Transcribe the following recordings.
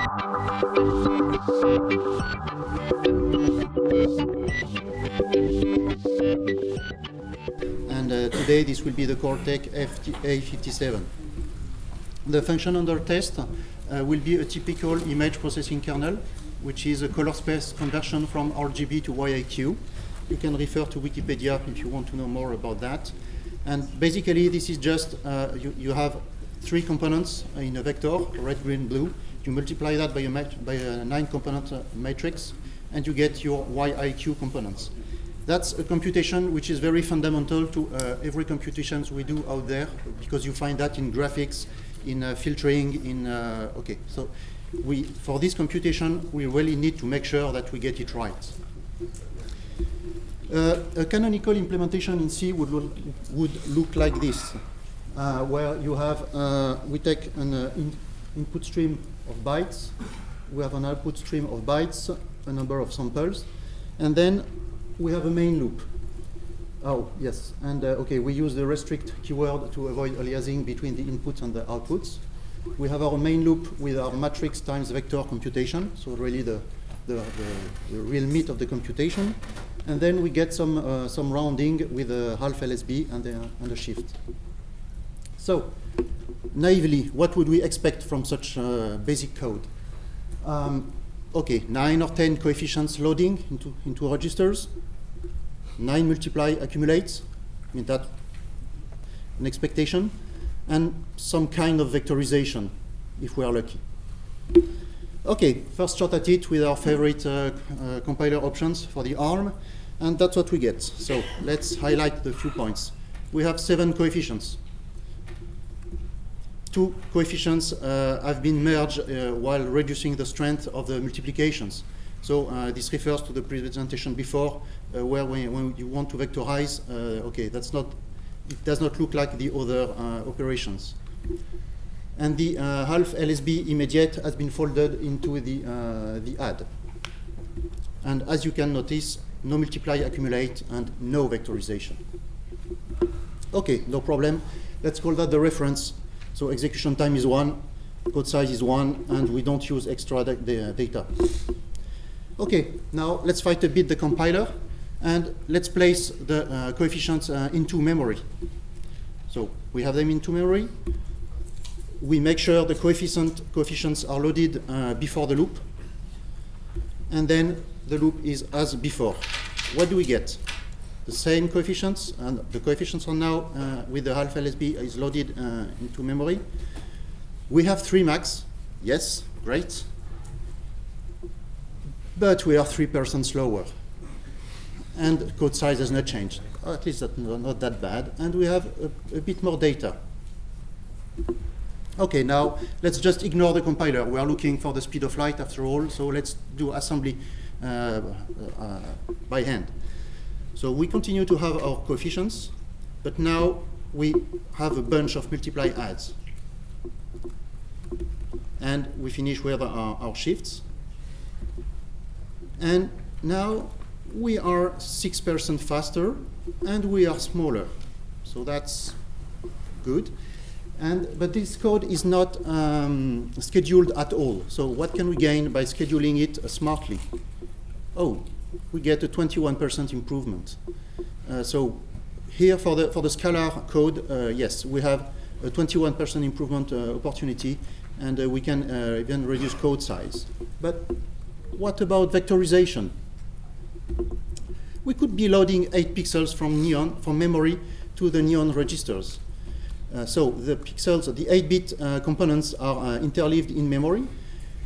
And today this will be the Cortex A57. The function under test will be a typical image processing kernel, which is a color space conversion from RGB to YIQ. You can refer to Wikipedia if you want to know more about that. And basically this is just, you have 3 components in a vector, red, green, blue. You multiply that by a 9-component matrix, and you get your YIQ components. That's a computation which is very fundamental to every computations we do out there, because you find that in graphics, in filtering, in, okay. So for this computation, we really need to make sure that we get it right. A canonical implementation in C would look like this, where you have, we take an input stream of bytes, we have an output stream of bytes, a number of samples, and then we have a main loop. Oh, yes, and okay, we use the restrict keyword to avoid aliasing between the inputs and the outputs. We have our main loop with our matrix times vector computation, so really the real meat of the computation. And then we get some rounding with a half LSB and a shift. So, naively, what would we expect from such basic code? Okay, 9 or 10 coefficients loading into registers, 9 multiply accumulates, I mean that's an expectation, and some kind of vectorization, if we are lucky. Okay, first shot at it with our favorite compiler options for the ARM, and that's what we get. So let's highlight the few points. We have 7 coefficients. 2 coefficients have been merged while reducing the strength of the multiplications. So this refers to the presentation before, where when you want to vectorize, okay, it does not look like the other operations. And the half LSB immediate has been folded into the add. And as you can notice, no multiply accumulate and no vectorization. Okay, no problem. Let's call that the reference. So execution time is 1, code size is 1, and we don't use extra data. Okay, now let's fight a bit the compiler, and let's place the coefficients into memory. So we have them into memory. We make sure the coefficients are loaded before the loop, and then the loop is as before. What do we get? The same coefficients, and the coefficients are now with the half LSB is loaded into memory. We have 3 max, yes, great, but we are 3% slower, and code size has not changed, or at least that's not that bad, and we have a bit more data. Okay, now let's just ignore the compiler. We are looking for the speed of light after all, so let's do assembly by hand. So we continue to have our coefficients, but now we have a bunch of multiply adds. And we finish with our shifts. And now we are 6% faster, and we are smaller. So that's good. But this code is not scheduled at all. So what can we gain by scheduling it smartly? Oh, we get a 21% improvement. So here for the scalar code, yes, we have a 21% improvement opportunity, and we can even reduce code size. But what about vectorization? We could be loading 8 pixels from memory to the neon registers. So the pixels, the 8-bit components are interleaved in memory.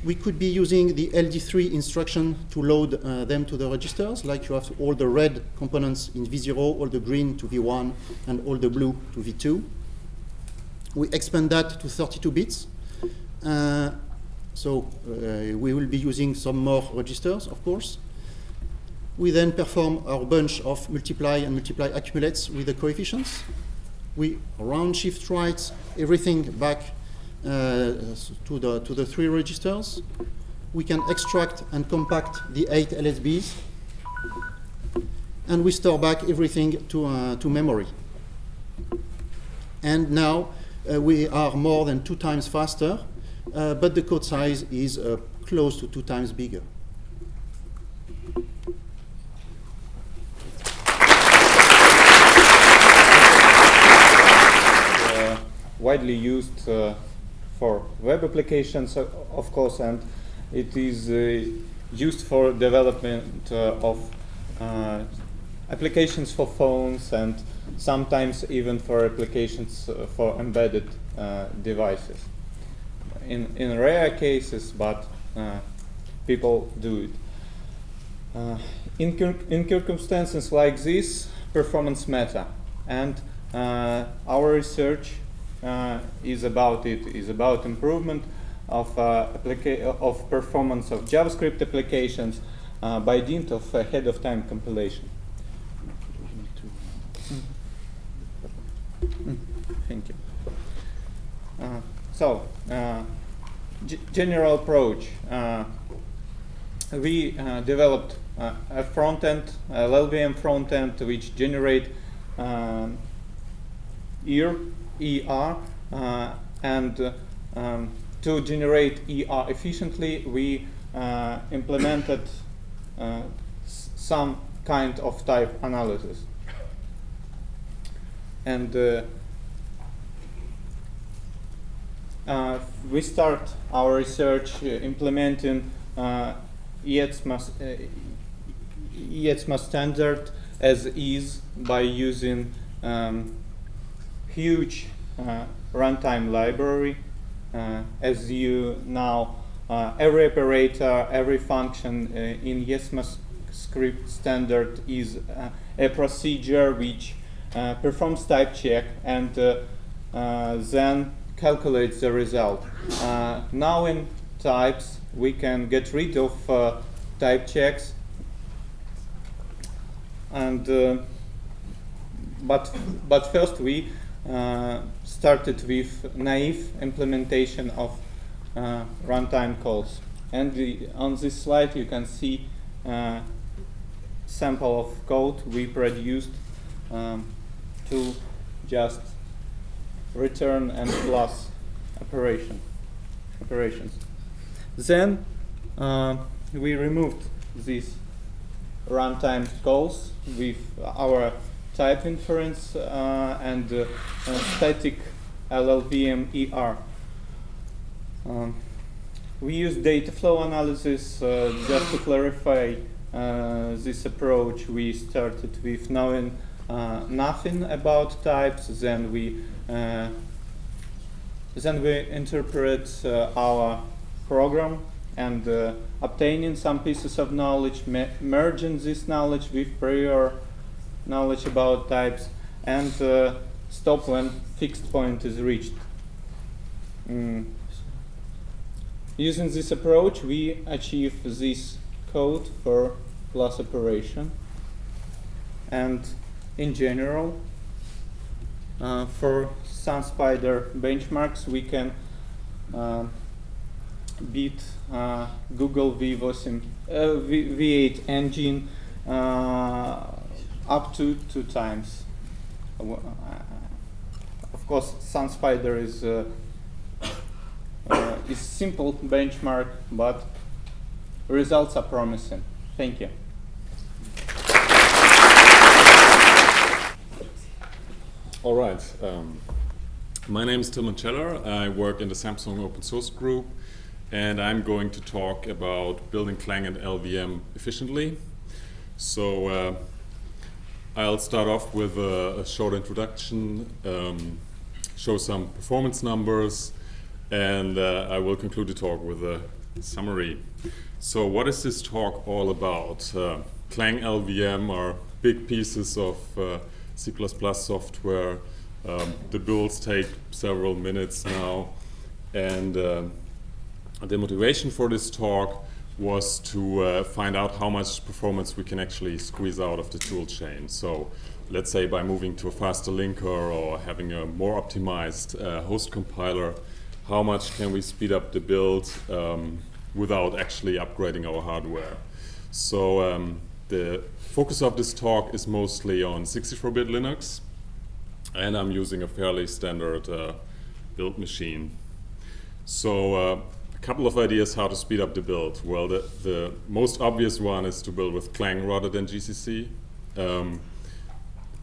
We could be using the LD3 instruction to load them to the registers, like you have all the red components in V0, all the green to V1, and all the blue to V2. We expand that to 32 bits. We will be using some more registers, of course. We then perform our bunch of multiply and multiply accumulates with the coefficients. We round shift right everything back to the 3 registers. We can extract and compact the 8 LSBs, and we store back everything to memory. And now we are more than 2 times faster, but the code size is close to 2 times bigger. Widely used for web applications, of course, and it is used for development of applications for phones and sometimes even for applications for embedded devices. In rare cases, but people do it. In circumstances like this, performance matter, and our research is about improvement of performance of JavaScript applications by dint of ahead-of-time compilation. Thank you. General approach. We developed a front-end, LLVM front-end, which generate ER, and to generate ER efficiently, we implemented some kind of type analysis. And we start our research implementing ETSMA standard as is by using huge runtime library. As you know, every operator, every function in ETSMA script standard is a procedure which performs type check and then calculates the result. Now in types, we can get rid of type checks, and but first we started with naive implementation of runtime calls. And on this slide you can see sample of code we produced to just return and plus operations. Then we removed these runtime calls with our type inference and static LLVM ER. We use data flow analysis just to clarify this approach. We started with knowing nothing about types, then we interpret our program and obtaining some pieces of knowledge, merging this knowledge with prior knowledge about types, and stop when fixed point is reached. Using this approach, we achieve this code for plus operation. And in general, for SunSpider benchmarks, we can beat Google V8 engine up to 2 times. Of course, SunSpider is simple benchmark, but results are promising. Thank you. All right. My name is Tilman Scheller. I work in the Samsung open source group, and I'm going to talk about building Clang and LLVM efficiently. So I'll start off with a short introduction, show some performance numbers, and I will conclude the talk with a summary. So what is this talk all about? Clang LLVM are big pieces of C++ software. The builds take several minutes now, and the motivation for this talk was to find out how much performance we can actually squeeze out of the tool chain. So let's say by moving to a faster linker or having a more optimized host compiler, how much can we speed up the build without actually upgrading our hardware. So the focus of this talk is mostly on 64-bit Linux, and I'm using a fairly standard build machine. So a couple of ideas how to speed up the build. Well, the most obvious one is to build with Clang rather than GCC.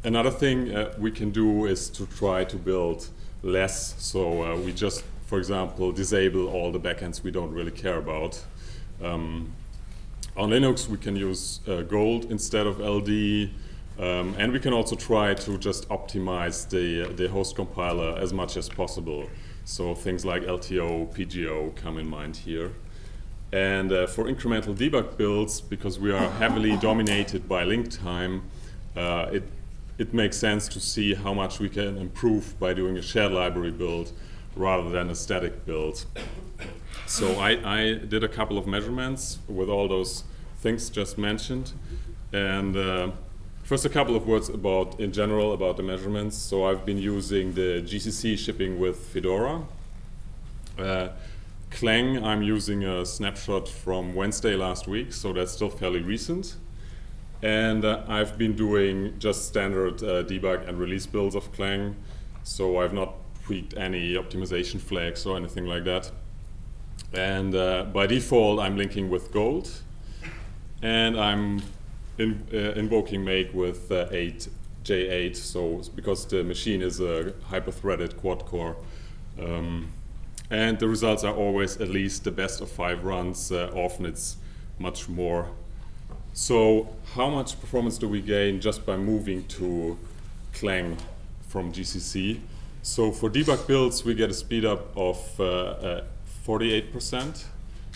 Another thing we can do is to try to build less. So we just, for example, disable all the backends we don't really care about. On Linux, we can use Gold instead of LD. And we can also try to just optimize the host compiler as much as possible. So things like LTO, PGO come in mind here. And for incremental debug builds, because we are heavily dominated by link time, it makes sense to see how much we can improve by doing a shared library build rather than a static build. So I did a couple of measurements with all those things just mentioned. And first, a couple of words in general about the measurements. So I've been using the GCC shipping with Fedora. Clang, I'm using a snapshot from Wednesday last week, so that's still fairly recent. And I've been doing just standard debug and release builds of Clang, so I've not tweaked any optimization flags or anything like that. And by default, I'm linking with Gold, and I'm invoking make with J8, so because the machine is a hyper-threaded quad-core. And the results are always at least the best of 5 runs. Often it's much more. So how much performance do we gain just by moving to Clang from GCC? So for debug builds, we get a speed up of 48%,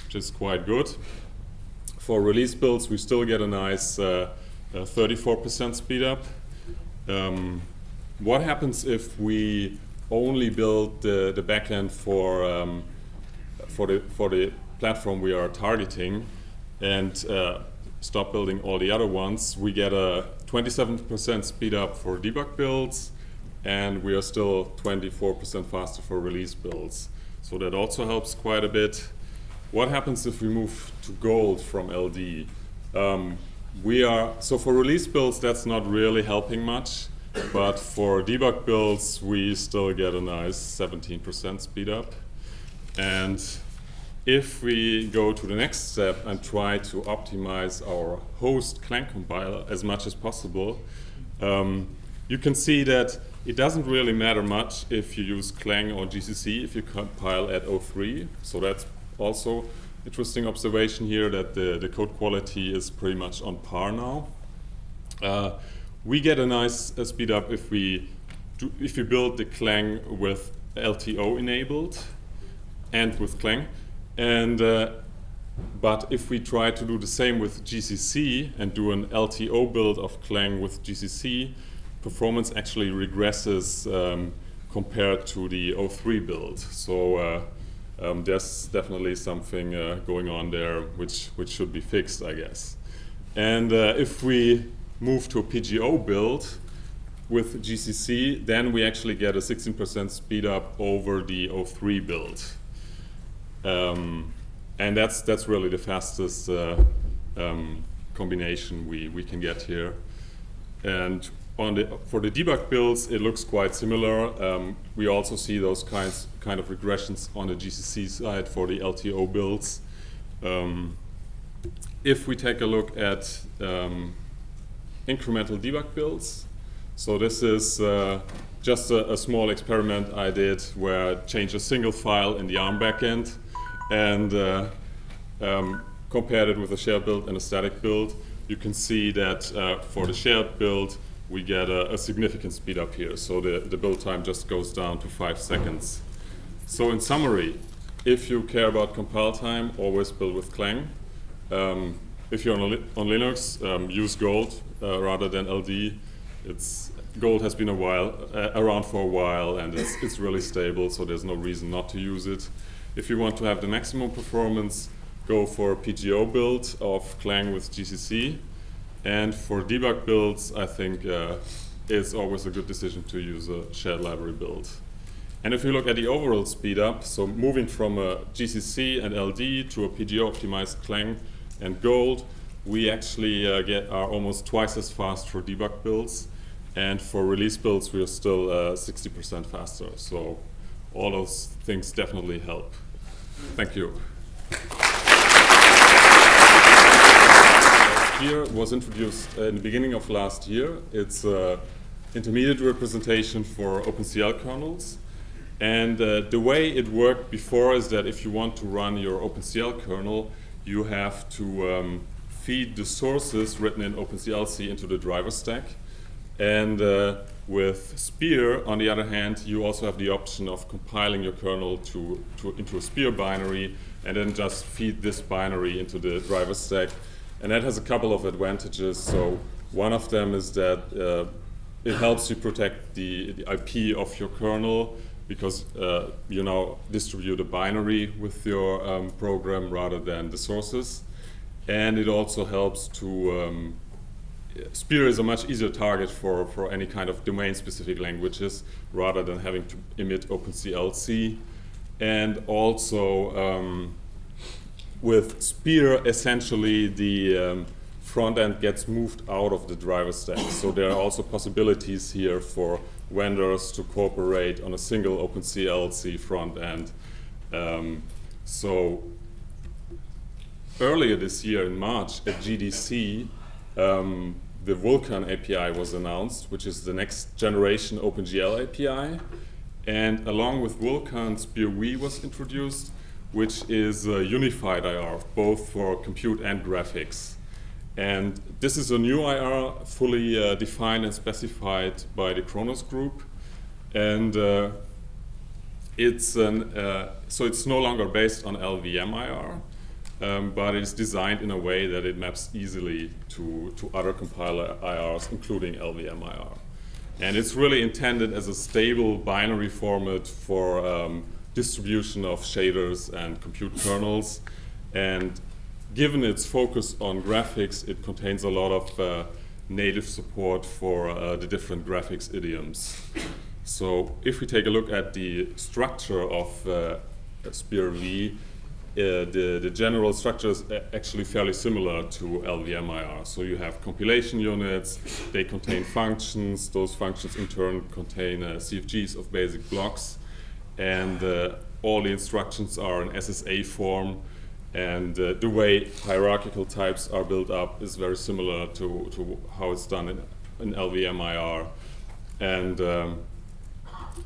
which is quite good. For release builds, we still get a nice 34% speed up. What happens if we only build the backend for the platform we are targeting and stop building all the other ones? We get a 27% speed up for debug builds, and we are still 24% faster for release builds. So that also helps quite a bit. What happens if we move to Gold from LD? So for release builds, that's not really helping much, but for debug builds, we still get a nice 17% speed up. And if we go to the next step and try to optimize our host Clang compiler as much as possible, you can see that it doesn't really matter much if you use Clang or GCC if you compile at 03. So that's also interesting observation here that the code quality is pretty much on par now. We get a nice speed up if we build the Clang with LTO enabled and with Clang. And but if we try to do the same with GCC and do an LTO build of Clang with GCC, performance actually regresses compared to the 03 build. So there's definitely something going on there which should be fixed, I guess. And if we move to a PGO build with GCC, then we actually get a 16% speed up over the 03 build. And that's really the fastest combination we can get here. And for the debug builds, it looks quite similar. We also see those kind of regressions on the GCC side for the LTO builds. If we take a look at incremental debug builds, so this is just a small experiment I did where I changed a single file in the ARM backend and compared it with a shared build and a static build. You can see that for the shared build, we get a significant speed up here. So the build time just goes down to 5 seconds. So in summary, if you care about compile time, always build with Clang. If you're on Linux, use Gold rather than LD. Gold has been around for a while, and it's really stable, so there's no reason not to use it. If you want to have the maximum performance, go for a PGO build of Clang with GCC. And for debug builds, I think it's always a good decision to use a shared library build. And if you look at the overall speed up, so moving from a GCC and LD to a PGO optimized Clang and Gold, we actually are almost twice as fast for debug builds. And for release builds, we are still 60% faster. So all those things definitely help. Thank you. Spear was introduced in the beginning of last year. It's an intermediate representation for OpenCL kernels. And the way it worked before is that if you want to run your OpenCL kernel, you have to feed the sources written in OpenCLC into the driver stack. And with Spear, on the other hand, you also have the option of compiling your kernel into a Spear binary and then just feed this binary into the driver stack. And that has a couple of advantages. So one of them is that it helps you protect the IP of your kernel because you now distribute a binary with your program rather than the sources. And it also helps to Spear is a much easier target for any kind of domain-specific languages rather than having to emit OpenCLC. And also, with Spear, essentially the front end gets moved out of the driver stack. So there are also possibilities here for vendors to cooperate on a single OpenCLC front end. So earlier this year in March at GDC, the Vulkan API was announced, which is the next generation OpenGL API. And along with Vulkan, SpearV was introduced, which is a unified IR, both for compute and graphics. And this is a new IR, fully defined and specified by the Kronos group. And so it's no longer based on LLVM IR. But it's designed in a way that it maps easily to other compiler IRs, including LLVM IR. And it's really intended as a stable binary format for distribution of shaders and compute kernels. And given its focus on graphics, it contains a lot of native support for the different graphics idioms. So if we take a look at the structure of SpearV, the general structure is actually fairly similar to LLVM IR. So you have compilation units, they contain functions, those functions in turn contain CFGs of basic blocks, and all the instructions are in SSA form, and the way hierarchical types are built up is very similar to how it's done in LLVM IR. And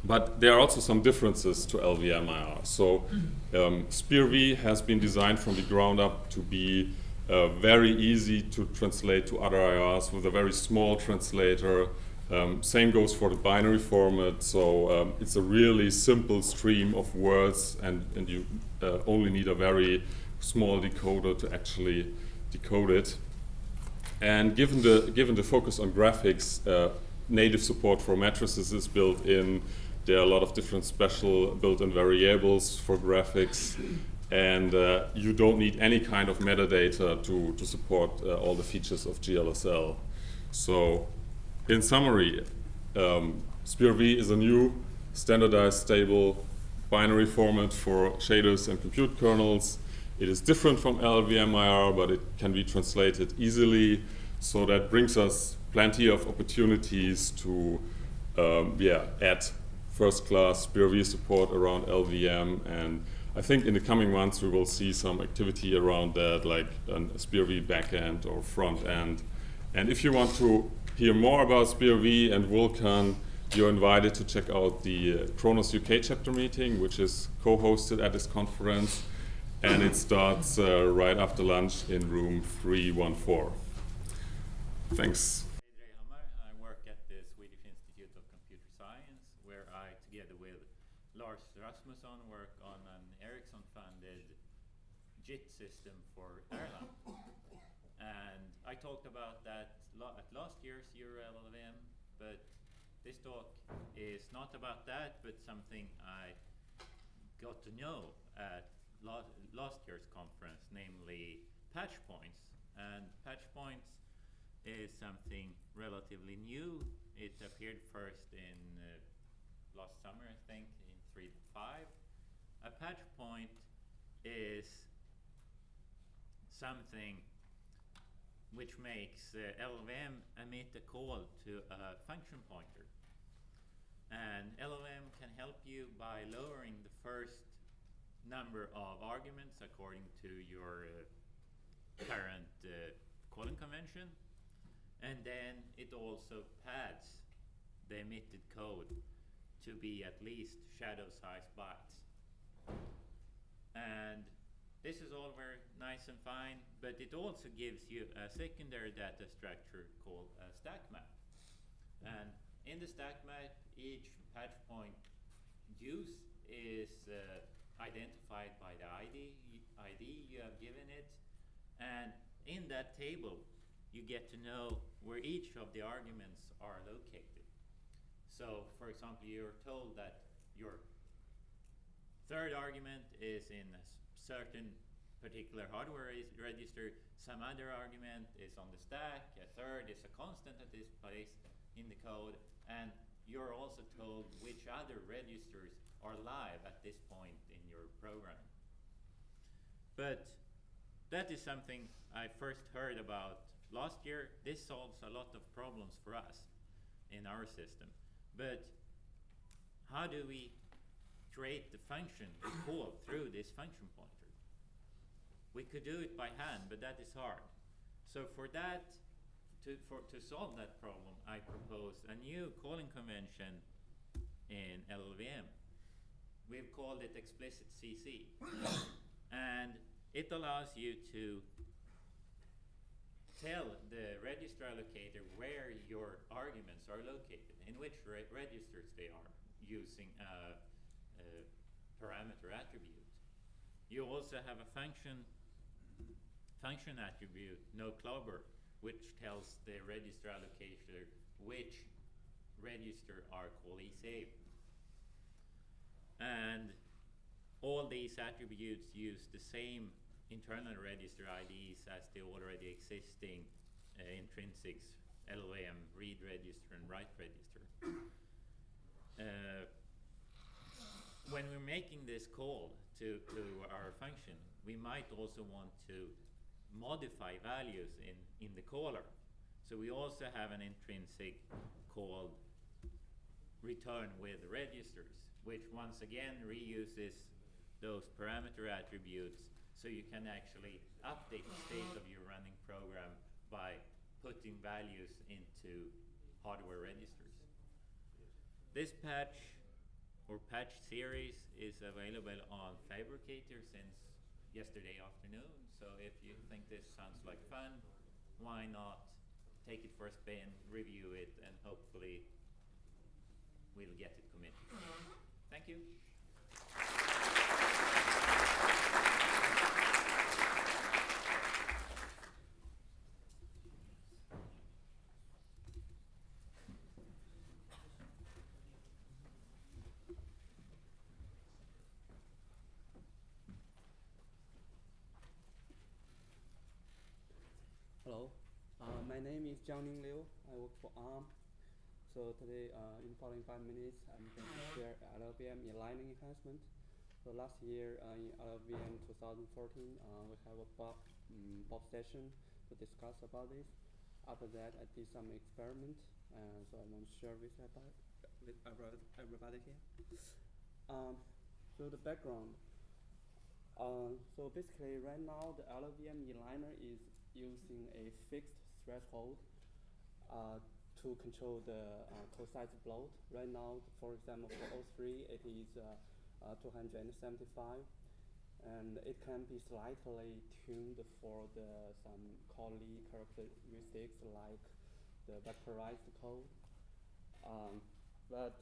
but there are also some differences to LLVM IR. So SpearV has been designed from the ground up to be very easy to translate to other IRs with a very small translator. Same goes for the binary format. So it's a really simple stream of words, and you only need a very small decoder to actually decode it. And given the focus on graphics, native support for matrices is built in. There are a lot of different special built-in variables for graphics, and you don't need any kind of metadata to support all the features of GLSL. So, in summary, SpearV is a new standardized stable binary format for shaders and compute kernels. It is different from LLVM IR, but it can be translated easily. So that brings us plenty of opportunities to add first-class SpearV support around LLVM, and I think in the coming months we will see some activity around that, like a SpearV backend or front end. And if you want to hear more about SpearV and Vulkan, you're invited to check out the Kronos UK chapter meeting, which is co-hosted at this conference, and it starts right after lunch in room 314. Thanks. JIT system for Ireland. And I talked about that at last year's EuroLLVM, but this talk is not about that, but something I got to know at last year's conference, namely patch points. And patch points is something relatively new. It appeared first in last summer, I think, in 3.5. A patch point is something which makes LLVM emit a call to a function pointer. And LLVM can help you by lowering the first number of arguments according to your current calling convention, and then it also pads the emitted code to be at least shadow-sized bytes. And this is all very nice and fine, but it also gives you a secondary data structure called a stack map. And in the stack map, each patch point used is identified by the ID you have given it. And in that table, you get to know where each of the arguments are located. So, for example, you're told that your third argument is in a certain particular hardware register, some other argument is on the stack, a third is a constant at this place in the code, and you're also told which other registers are live at this point in your program. But that is something I first heard about last year. This solves a lot of problems for us in our system. But how do we create the function we call through this function pointer? We could do it by hand, but that is hard. So for that, to solve that problem, I proposed a new calling convention in LLVM. We've called it explicit CC. And it allows you to tell the register allocator where your arguments are located, in which registers they are, using a parameter attribute. You also have a function attribute, noClobber, which tells the register allocator which register are called eSave. And all these attributes use the same internal register IDs as the already existing intrinsics, LLVM, read register and write register. When we're making this call to our function, we might also want to modify values in the caller. So we also have an intrinsic called return with registers, which once again reuses those parameter attributes, so you can actually update the state of your running program by putting values into hardware registers. This patch or patch series is available on Fabricator since yesterday afternoon. So if you think this sounds like fun, why not take it for a spin, review it, and hopefully we'll get it committed. Thank you. Hello, my name is Jiangning Liu. I work for ARM. So today, in the following 5 minutes, I'm going to share LLVM inlining enhancement. So last year in LLVM 2014, we have a Bob session to discuss about this. After that, I did some experiment, so I want to share with everybody here. So the background. So basically, right now the LLVM inliner is using a fixed threshold to control the code size bloat. Right now, for example, for O3, it is 275, and it can be slightly tuned for some callee characteristics like the vectorized code. But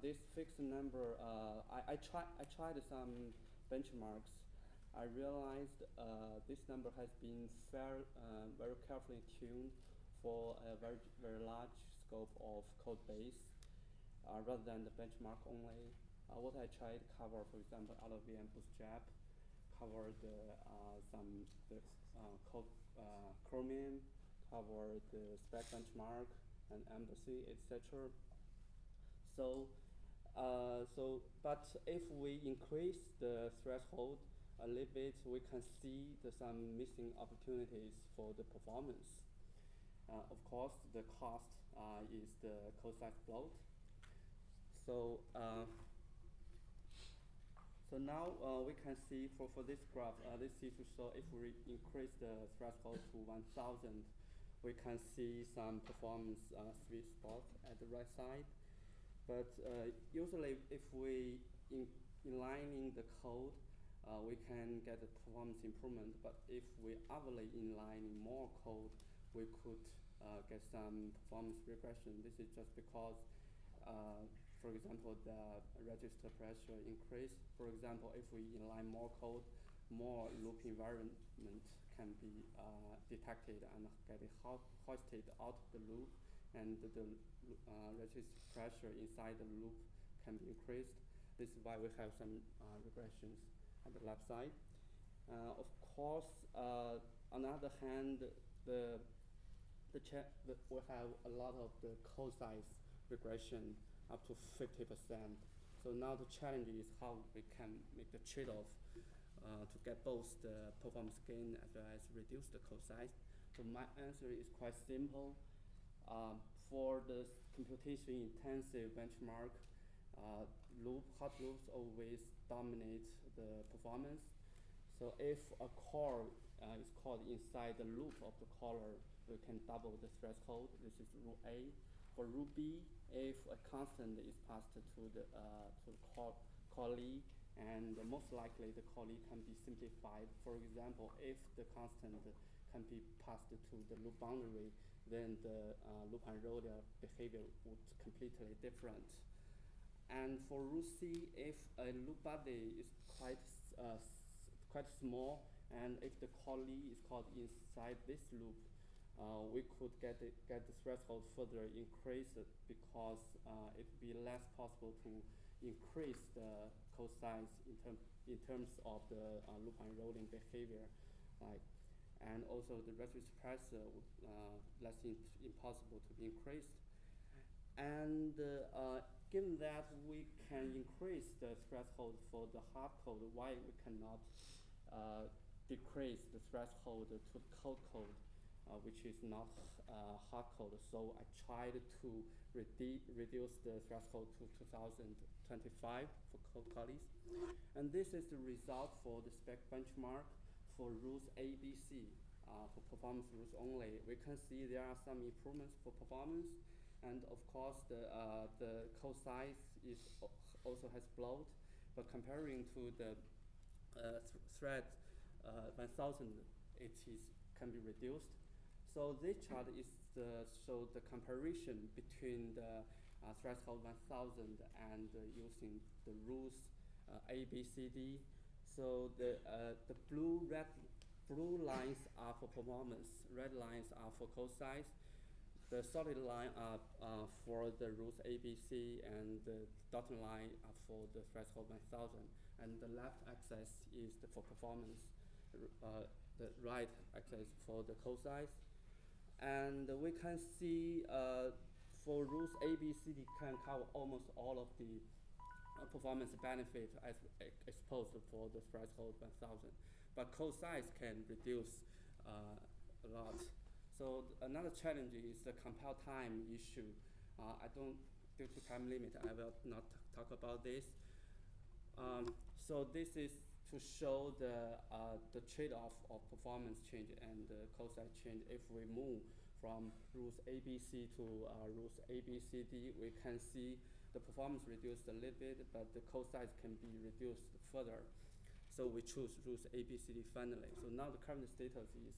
this fixed number, I tried some benchmarks. I realized this number has been very carefully tuned for a very large scope of code base rather than the benchmark only. What I tried to cover, for example, LLVM bootstrap, cover the code Chromium, cover the spec benchmark and embassy, etc. But if we increase the threshold a little bit, we can see some missing opportunities for the performance. Of course, the cost is the code size bloat. So So now we can see for this graph, this is to show if we increase the threshold to 1000, we can see some performance sweet spot at the right side. But usually if we inlining the code, we can get a performance improvement. But if we overlay inlining more code, we could get some performance regression. This is just because for example, the register pressure increase. For example, if we inline more code, more loop environment can be detected and get hoisted out of the loop, and the register pressure inside the loop can be increased. This is why we have some regressions at the left side. Of course, on the other hand, we have a lot of the code size regression, up to 50%. So now the challenge is how we can make the trade-off to get both the performance gain as well as reduce the code size. So my answer is quite simple. For the computation-intensive benchmark, hot loops always dominate the performance. So if a core is called inside the loop of the caller, we can double the threshold. This is rule A. For rule B, if a constant is passed to the callee, and most likely the callee can be simplified. For example, if the constant can be passed to the loop boundary, then the loop unroller behavior would completely different. And for rule C, if a loop body is quite small, and if the callee is called inside this loop, we could get the threshold further increased because it would be less possible to increase the code size in terms of the loop unrolling behavior, and also the register pressure would less impossible to be increased. And given that we can increase the threshold for the hard code, why we cannot decrease the threshold to the cold code, which is not hard code? So I tried to reduce the threshold to 2025 for code callees. And this is the result for the spec benchmark for rules A, B, C. For performance rules only, we can see there are some improvements for performance. And of course, the code size also has bloat, but comparing to the thread 1000, can be reduced. So this chart is show the comparison between the threshold 1000 and using the rules A, B, C, D. So the blue lines are for performance, red lines are for code size. The solid line are for the rules A, B, C, and the dotted line are for the threshold 1000. And the left axis is for performance, the right axis for the code size. And we can see for rules A, B, C, D can cover almost all of the performance benefit as exposed for the threshold 1000. But code size can reduce a lot. So another challenge is the compile time issue. Due to time limit, I will not talk about this. So this is to show the trade-off of performance change and the code size change. If we move from rules ABC to rules ABCD, we can see the performance reduced a little bit, but the code size can be reduced further. So we choose rules ABCD finally. So now the current status is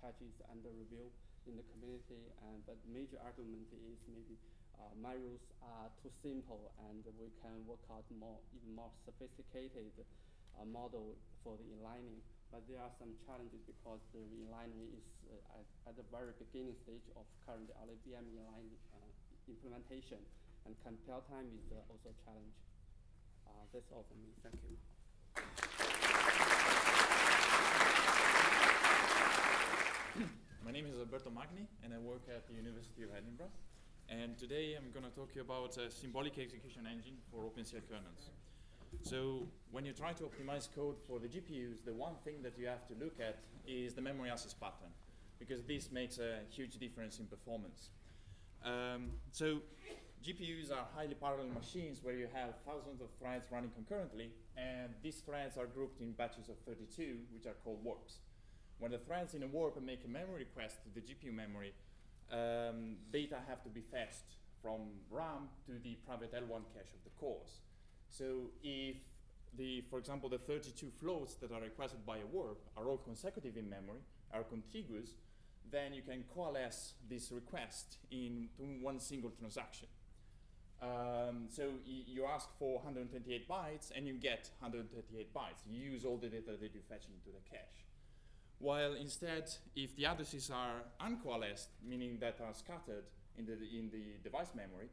patch is under review in the community, but major argument is maybe my rules are too simple, and we can work out even more sophisticated model for the inlining. But there are some challenges because the inlining is at the very beginning stage of current LLVM inlining implementation, and compile time is also a challenge. That's all from me. Thank you. My name is Alberto Magni, and I work at the University of Edinburgh. And today I'm going to talk to you about a symbolic execution engine for OpenCL kernels. So when you try to optimize code for the GPUs, the one thing that you have to look at is the memory access pattern, because this makes a huge difference in performance. So GPUs are highly parallel machines where you have thousands of threads running concurrently, and these threads are grouped in batches of 32, which are called warps. When the threads in a warp make a memory request to the GPU memory, data have to be fetched from RAM to the private L1 cache of the cores. So if for example, the 32 floats that are requested by a warp are all consecutive in memory, are contiguous, then you can coalesce this request into one single transaction. So you ask for 128 bytes and you get 138 bytes. You use all the data that you fetch into the cache. While instead, if the addresses are uncoalesced, meaning that are scattered in the device memory,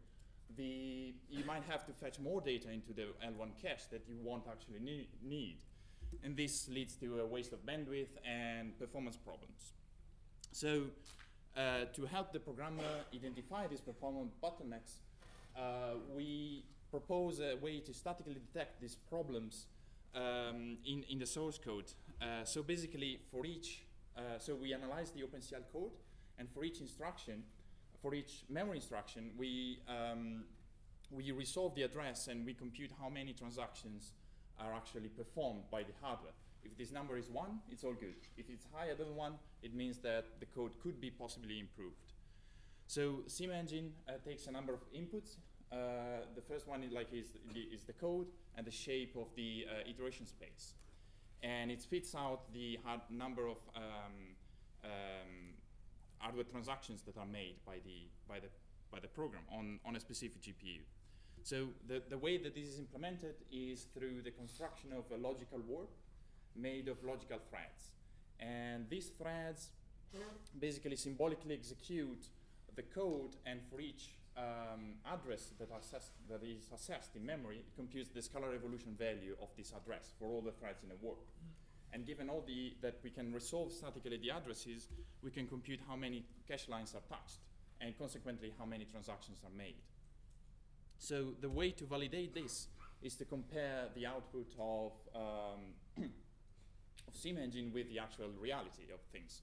you might have to fetch more data into the L1 cache that you won't actually need. And this leads to a waste of bandwidth and performance problems. So to help the programmer identify these performance bottlenecks, we propose a way to statically detect these problems in the source code. So basically, for each, so we analyze the OpenCL code, and for each instruction, for each memory instruction, we resolve the address and we compute how many transactions are actually performed by the hardware. If this number is 1, it's all good. If it's higher than 1, it means that the code could be possibly improved. So SimEngine takes a number of inputs. The first one is the code and the shape of the iteration space. And it spits out the number of hardware transactions that are made by the program on a specific GPU. So the way that this is implemented is through the construction of a logical warp made of logical threads. And these threads basically symbolically execute the code, and for each address that is assessed in memory, it computes the scalar evolution value of this address for all the threads in a warp. And given that we can resolve statically the addresses, we can compute how many cache lines are touched, and consequently how many transactions are made. So the way to validate this is to compare the output of SimEngine with the actual reality of things.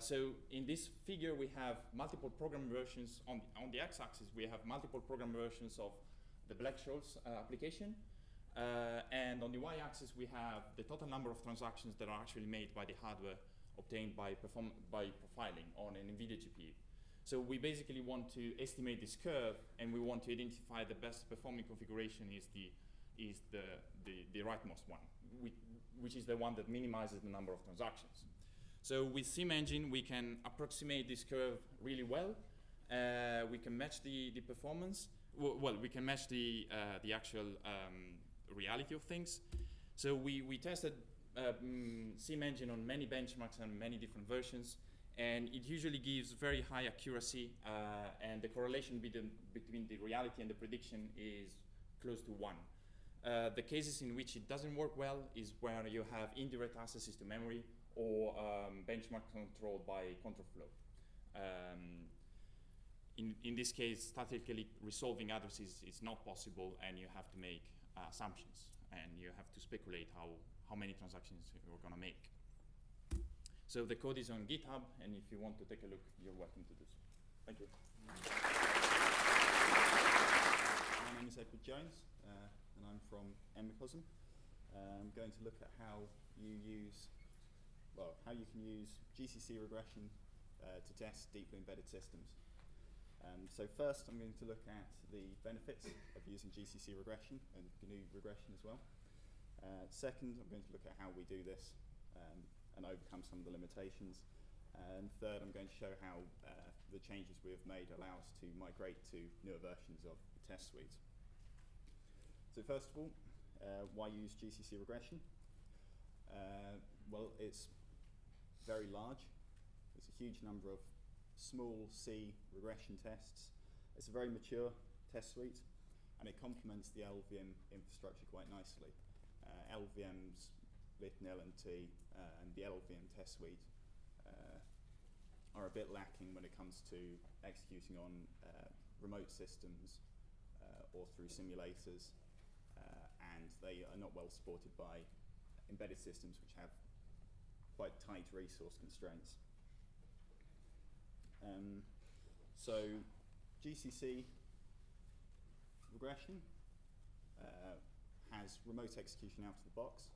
So in this figure, we have multiple program versions. On the x-axis, we have multiple program versions of the Black-Scholes application. And on the y-axis, we have the total number of transactions that are actually made by the hardware obtained by profiling on an NVIDIA GPU. So we basically want to estimate this curve, and we want to identify the best performing configuration is the rightmost one, which is the one that minimizes the number of transactions. So with SimEngine, we can approximate this curve really well. We can match the performance. Well, we can match the actual reality of things. So we tested SimEngine on many benchmarks and many different versions, and it usually gives very high accuracy, and the correlation between the reality and the prediction is close to 1. The cases in which it doesn't work well is where you have indirect accesses to memory or benchmark controlled by control flow. In this case, statically resolving addresses is not possible, and you have to make assumptions, and you have to speculate how many transactions you're going to make. So the code is on GitHub, and if you want to take a look, you're welcome to do so. Thank you. My name is Edward Jones, and I'm from Emicosm. I'm going to look at how you can use GCC regression to test deeply embedded systems. So first, I'm going to look at the benefits of using GCC regression and GNU regression as well. Second, I'm going to look at how we do this and overcome some of the limitations. And third, I'm going to show how the changes we have made allow us to migrate to newer versions of the test suite. So first of all, why use GCC regression? Well, it's very large. There's a huge number of small C regression tests. It's a very mature test suite, and it complements the LLVM infrastructure quite nicely. LLVM's lit and LNT and the LLVM test suite are a bit lacking when it comes to executing on remote systems or through simulators, and they are not well supported by embedded systems which have quite tight resource constraints. So GCC regression has remote execution out of the box.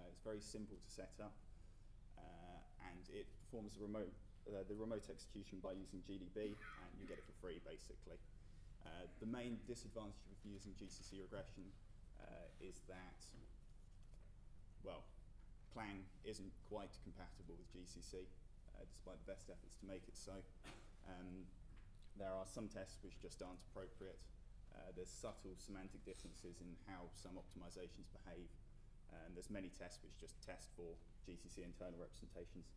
It's very simple to set up, and it performs the remote execution by using GDB, and you get it for free, basically. The main disadvantage of using GCC regression is that, well, Clang isn't quite compatible with GCC, despite the best efforts to make it so. There are some tests which just aren't appropriate. There's subtle semantic differences in how some optimizations behave, and there's many tests which just test for GCC internal representations.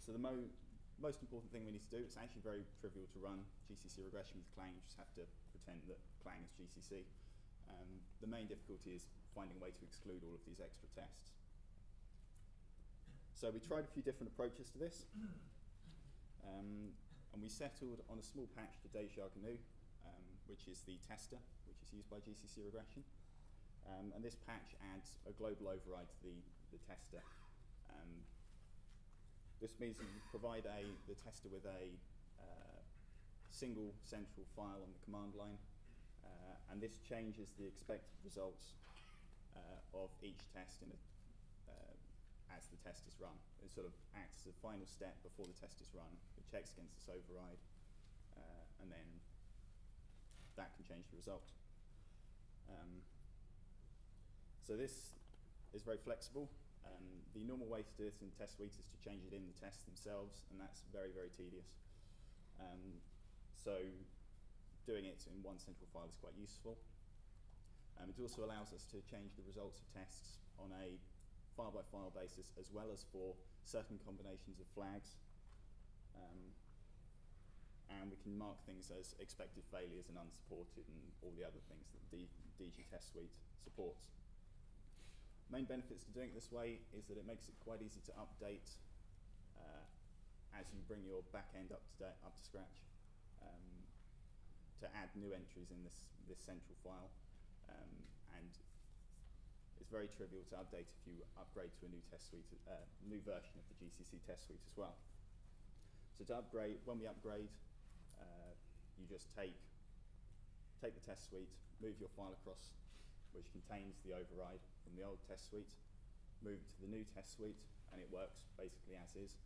So the most important thing we need to do, it's actually very trivial to run GCC regression with Clang. You just have to pretend that Clang is GCC. The main difficulty is finding a way to exclude all of these extra tests. So we tried a few different approaches to this, and we settled on a small patch to Deja GNU, which is the tester, which is used by GCC regression. And this patch adds a global override to the tester. This means that you provide the tester with a single central file on the command line, and this changes the expected results of each test as the test is run. It sort of acts as a final step before the test is run. It checks against this override, and then that can change the result. So this is very flexible. The normal way to do it in the test suite is to change it in the tests themselves, and that's very, very tedious. So doing it in one central file is quite useful. It also allows us to change the results of tests on a file-by-file basis, as well as for certain combinations of flags. And we can mark things as expected failures and unsupported and all the other things that the DG test suite supports. Main benefits to doing it this way is that it makes it quite easy to update as you bring your backend up to scratch, to add new entries in this central file, and it's very trivial to update if you upgrade to a new test suite, new version of the GCC test suite as well. So to upgrade, when we upgrade, you just take the test suite, move your file across, which contains the override from the old test suite, move it to the new test suite, and it works basically as is.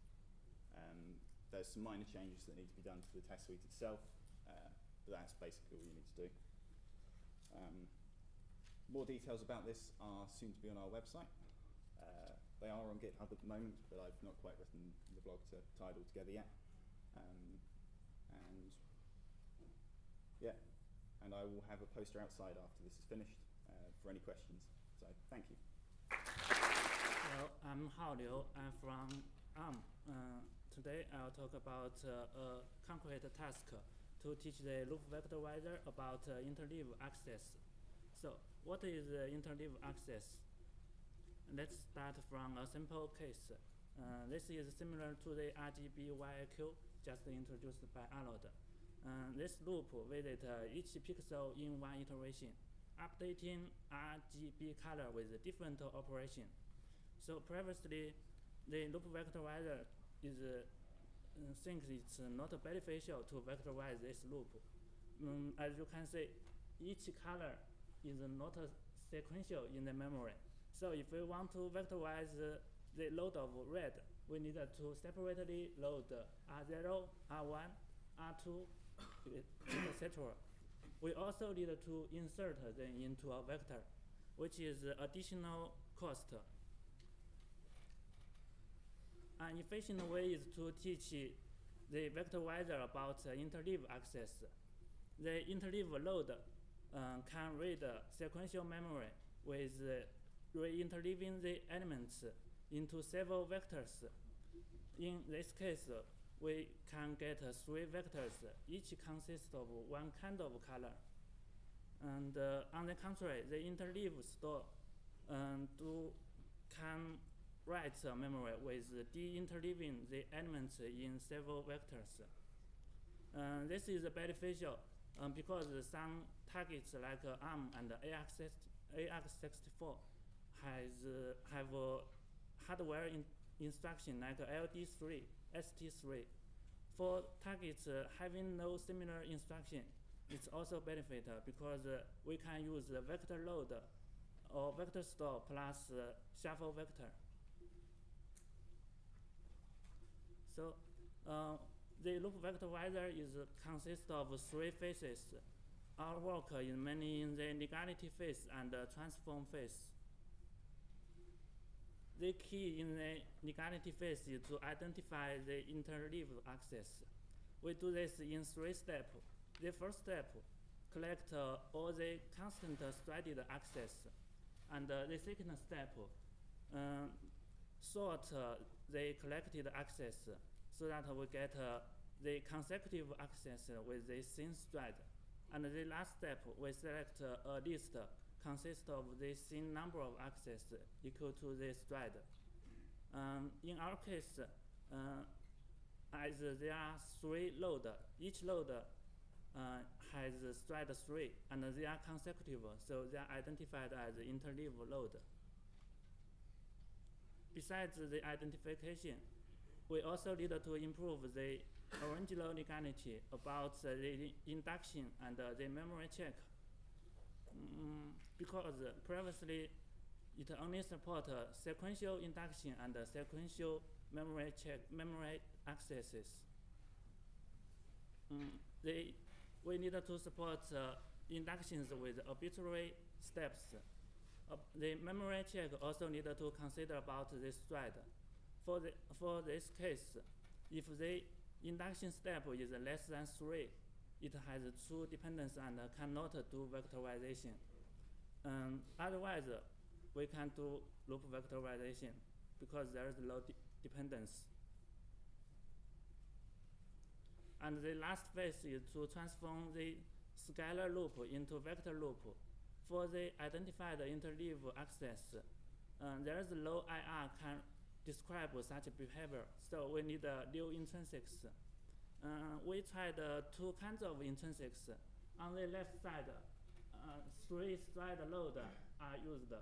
There's some minor changes that need to be done to the test suite itself, but that's basically all you need to do. More details about this are soon to be on our website. They are on GitHub at the moment, but I've not quite written the blog to tie it all together yet. And yeah, and I will have a poster outside after this is finished for any questions. So thank you. Hello, I'm Hao Liu. I'm from ARM. Today I'll talk about a concrete task to teach the loop vectorizer about interleave access. So what is interleave access? Let's start from a simple case. This is similar to the RGB YIQ just introduced by Arnold. This loop visits each pixel in one iteration, updating RGB color with different operation. So previously, the loop vectorizer thinks it's not beneficial to vectorize this loop. As you can see, each color is not sequential in the memory. So if we want to vectorize the load of red, we need to separately load R0, R1, R2, etc. We also need to insert them into a vector, which is additional cost. An efficient way is to teach the vectorizer about interleave access. The interleave load can read sequential memory with reinterleaving the elements into several vectors. In this case, we can get 3 vectors, each consists of one kind of color. And on the contrary, the interleave store can write memory with de-interleaving the elements in several vectors. This is beneficial because some targets like ARM and AX64 have a hardware instruction like LD3, ST3. For targets having no similar instruction, it's also benefit because we can use the vector load or vector store plus shuffle vector. So the loop vector wider consists of 3 phases. Our work is mainly in the legality phase and the transform phase. The key in the legality phase is to identify the interleaved access. We do this in 3 steps. The first step, collect all the constant threaded access. And the second step, sort the collected access so that we get the consecutive access with the same thread. And the last step, we select a list consists of the same number of access equal to this thread. In our case, as there are 3 loads, each load has thread 3, and they are consecutive, so they are identified as interleaved load. Besides the identification, we also need to improve the original legality about the induction and the memory check. Because previously it only supports sequential induction and sequential memory accesses. We need to support inductions with arbitrary steps. The memory check also need to consider about this thread. For this case, if the induction step is less than 3, it has 2 dependencies and cannot do vectorization. Otherwise, we can do loop vectorization because there is low dependence. And the last phase is to transform the scalar loop into vector loop. For the identified interleaved access, there is low IR can describe such behavior, so we need new intrinsics. We tried 2 kinds of intrinsics. On the left side, 3 thread load are used.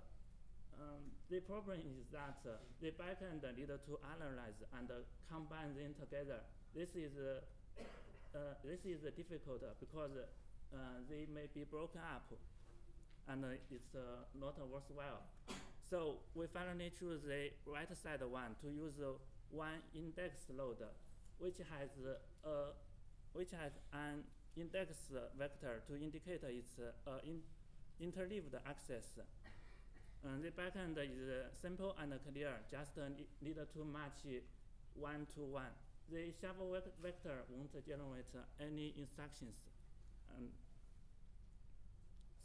The problem is that the backend need to analyze and combine them together. This is difficult because they may be broken up, and it's not worthwhile. So we finally choose the right side one to use one index load, which has an index vector to indicate its interleaved access. The backend is simple and clear, just need to match 1 to 1. The shuffle vector won't generate any instructions.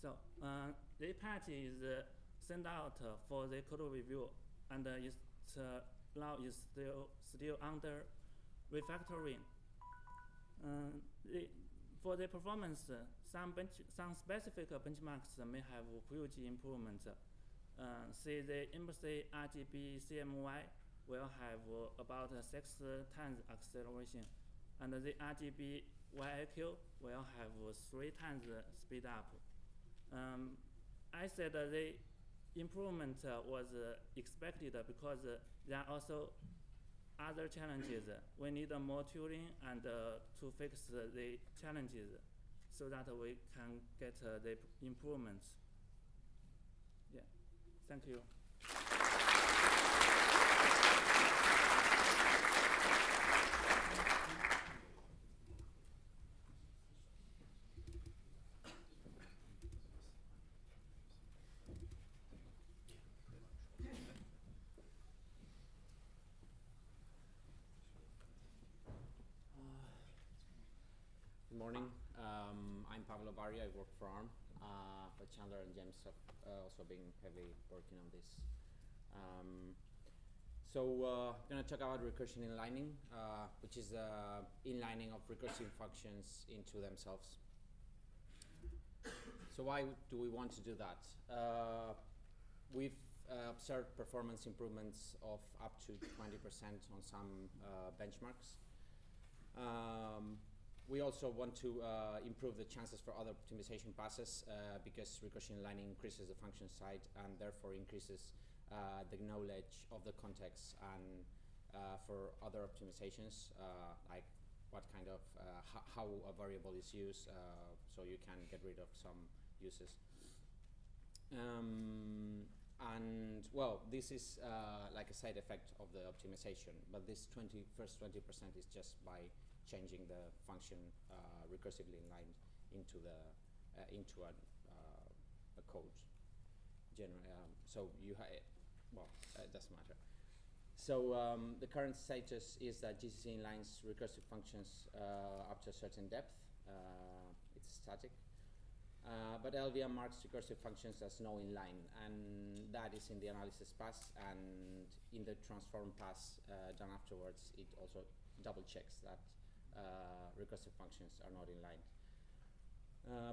So the patch is sent out for the code review, and now is still under refactoring. For the performance, some specific benchmarks may have huge improvements. Say the embassy RGB CMY will have about 6 times acceleration, and the RGB YIQ will have 3 times speed up. I said the improvement was expected because there are also other challenges. We need more tuning and to fix the challenges so that we can get the improvements. Yeah, thank you. Good morning. I'm Pablo Barria. I work for ARM, but Chandler and James have also been heavily working on this. So I'm going to talk about recursion inlining, which is the inlining of recursive functions into themselves. So why do we want to do that? We've observed performance improvements of up to 20% on some benchmarks. We also want to improve the chances for other optimization passes because recursion inlining increases the function size and therefore increases the knowledge of the context and for other optimizations like what kind of how a variable is used, so you can get rid of some uses. And well, this is like a side effect of the optimization, but this first 20% is just by changing the function recursively inlined into into a code. So you well, it doesn't matter. So the current status is that GCC inlines recursive functions up to a certain depth. It's static. But LLVM marks recursive functions as no inline, and that is in the analysis pass, and in the transform pass done afterwards, it also double checks that recursive functions are not inlined.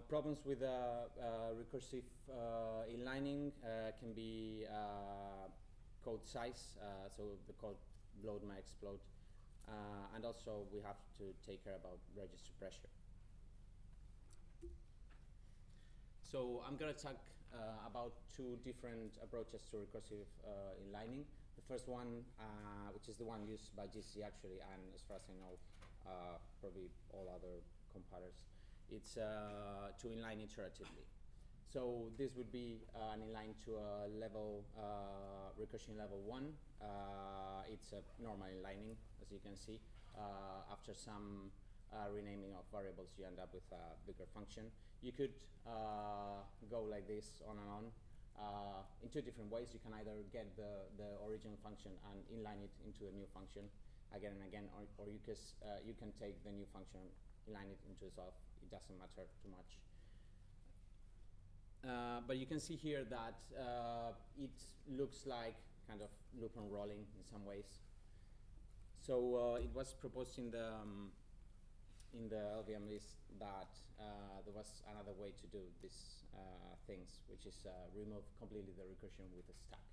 Problems with recursive inlining can be code size, so the code load might explode, and also we have to take care about register pressure. So I'm going to talk about two different approaches to recursive inlining. The first one, which is the one used by GCC actually, and as far as I know, probably all other compilers, it's to inline iteratively. So this would be an inline to a level, recursion level 1. It's a normal inlining, as you can see. After some renaming of variables, you end up with a bigger function. You could go like this on and on in two different ways. You can either get the original function and inline it into a new function again and again, or you can take the new function, inline it into itself. It doesn't matter too much. But you can see here that it looks like kind of loop unrolling in some ways. So it was proposed in the LLVM list that there was another way to do these things, which is remove completely the recursion with a stack.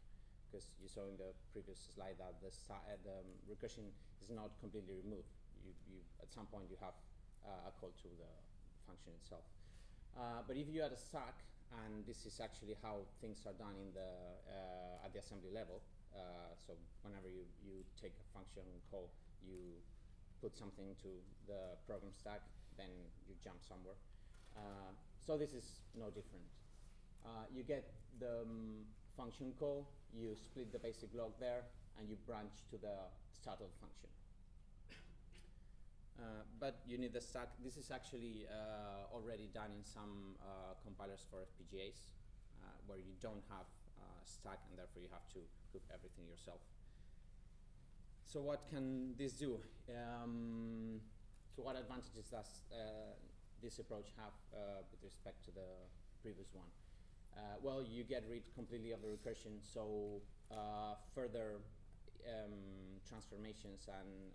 Because you saw in the previous slide that the recursion is not completely removed. You at some point you have a call to the function itself. But if you add a stack, and this is actually how things are done in the at the assembly level, so whenever you take a function call, you put something to the program stack, then you jump somewhere. So this is no different. You get the function call, you split the basic log there, and you branch to the startled function. But you need the stack. This is actually already done in some compilers for FPGAs, where you don't have a stack, and therefore you have to cook everything yourself. So what can this do? So what advantages does this approach have with respect to the previous one? Well, you get rid completely of the recursion, so further transformations and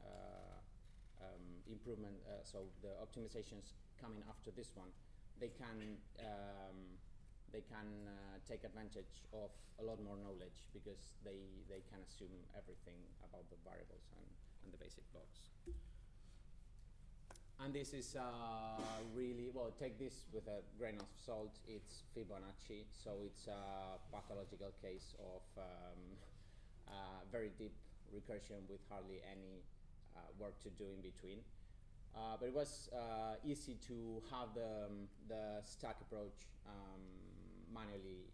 improvement, so the optimizations coming after this one, they can take advantage of a lot more knowledge, because they can assume everything about the variables and the basic blocks. And this is really, well, take this with a grain of salt. It's Fibonacci, so it's a pathological case of very deep recursion with hardly any work to do in between. But it was easy to have the stack approach manually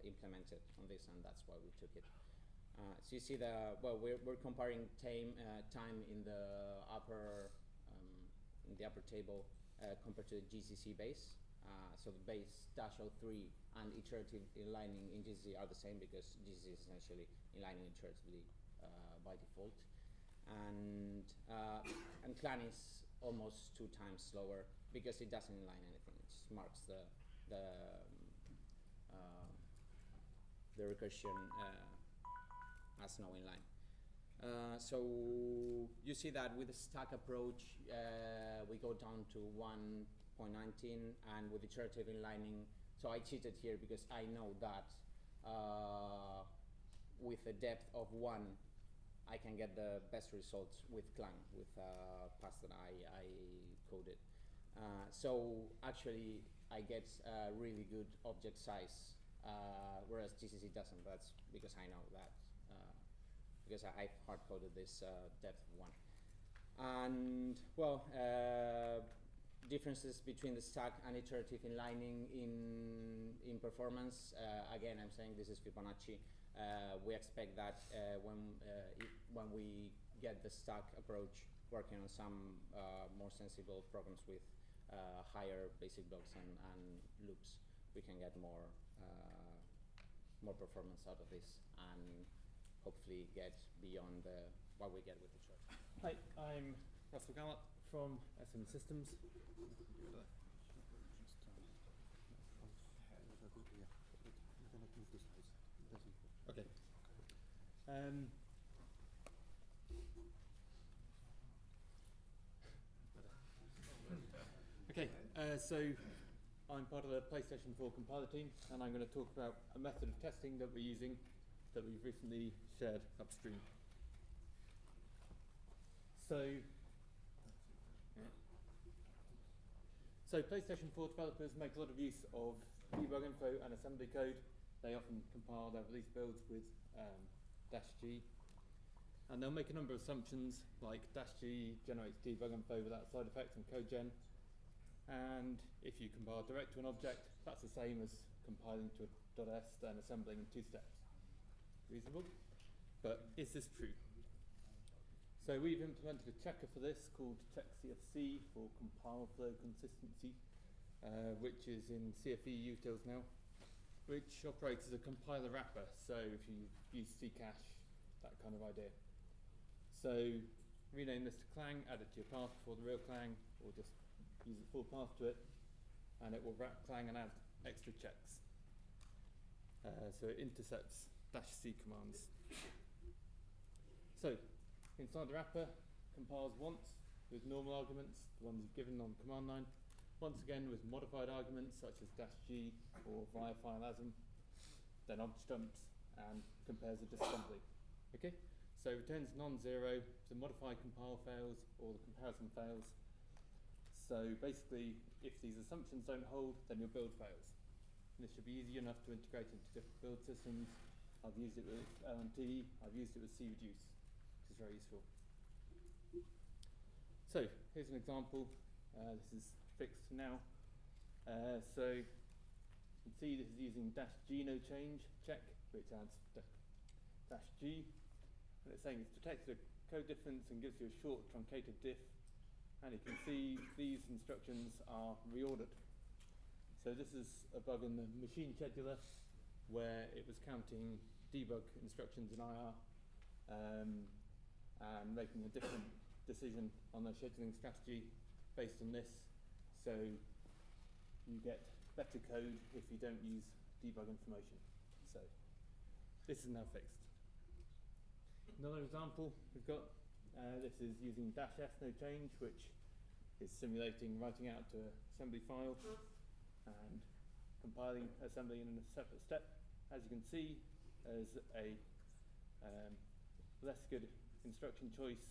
implemented on this, and that's why we took it. So you see we're comparing time in the upper table compared to the GCC base. So the base -03 and iterative inlining in GCC are the same, because GCC is essentially inlining iteratively by default. And Clan is almost 2 times slower, because it doesn't inline anything. It just marks the recursion as no inline. So you see that with the stack approach, we go down to 1.19, and with iterative inlining, so I cheated here because I know that with a depth of 1, I can get the best results with Clang, with paths that I coded. So actually, I get a really good object size, whereas GCC doesn't. That's because I know that, because I've hard-coded this depth of 1. And well, differences between the stack and iterative inlining in performance. Again, I'm saying this is Fibonacci. We expect that when we get the stack approach working on some more sensible programs with higher basic blocks and loops, we can get more performance out of this and hopefully get beyond what we get with the chart. Hi, I'm Russell Gallop from SM Systems. Okay. So I'm part of the PlayStation 4 compiler team, and I'm going to talk about a method of testing that we're using that we've recently shared upstream. So PlayStation 4 developers make a lot of use of debug info and assembly code. They often compile their release builds with -G. And they'll make a number of assumptions, like -G generates debug info without side effects and code gen. And if you compile direct to an object, that's the same as compiling to a .s, then assembling in 2 steps. Reasonable? But is this true? So we've implemented a checker for this called checkCFC for compile flow consistency, which is in CFE utils now, which operates as a compiler wrapper. So if you use Ccache, that kind of idea. So rename this to Clang, add it to your path before the real Clang, or just use the full path to it, and it will wrap Clang and add extra checks. So it intercepts -C commands. So inside the wrapper, compiles once with normal arguments, the ones you've given on command line, once again with modified arguments such as -G or via file asm, then obj dumps and compares the disassembly. Okay? So returns non-zero if the modified compile fails or the comparison fails. So basically, if these assumptions don't hold, then your build fails. And this should be easy enough to integrate into different build systems. I've used it with LNT, I've used it with CReduce, which is very useful. So here's an example. This is fixed now. So you can see this is using -G no change check, which adds -G. And it's saying it's detected a code difference and gives you a short truncated diff. And you can see these instructions are reordered. So this is a bug in the machine scheduler where it was counting debug instructions in IR and making a different decision on the scheduling strategy based on this. So you get better code if you don't use debug information. So this is now fixed. Another example we've got, this is using -S no change, which is simulating writing out to an assembly file and compiling assembly in a separate step. As you can see, there's a less good instruction choice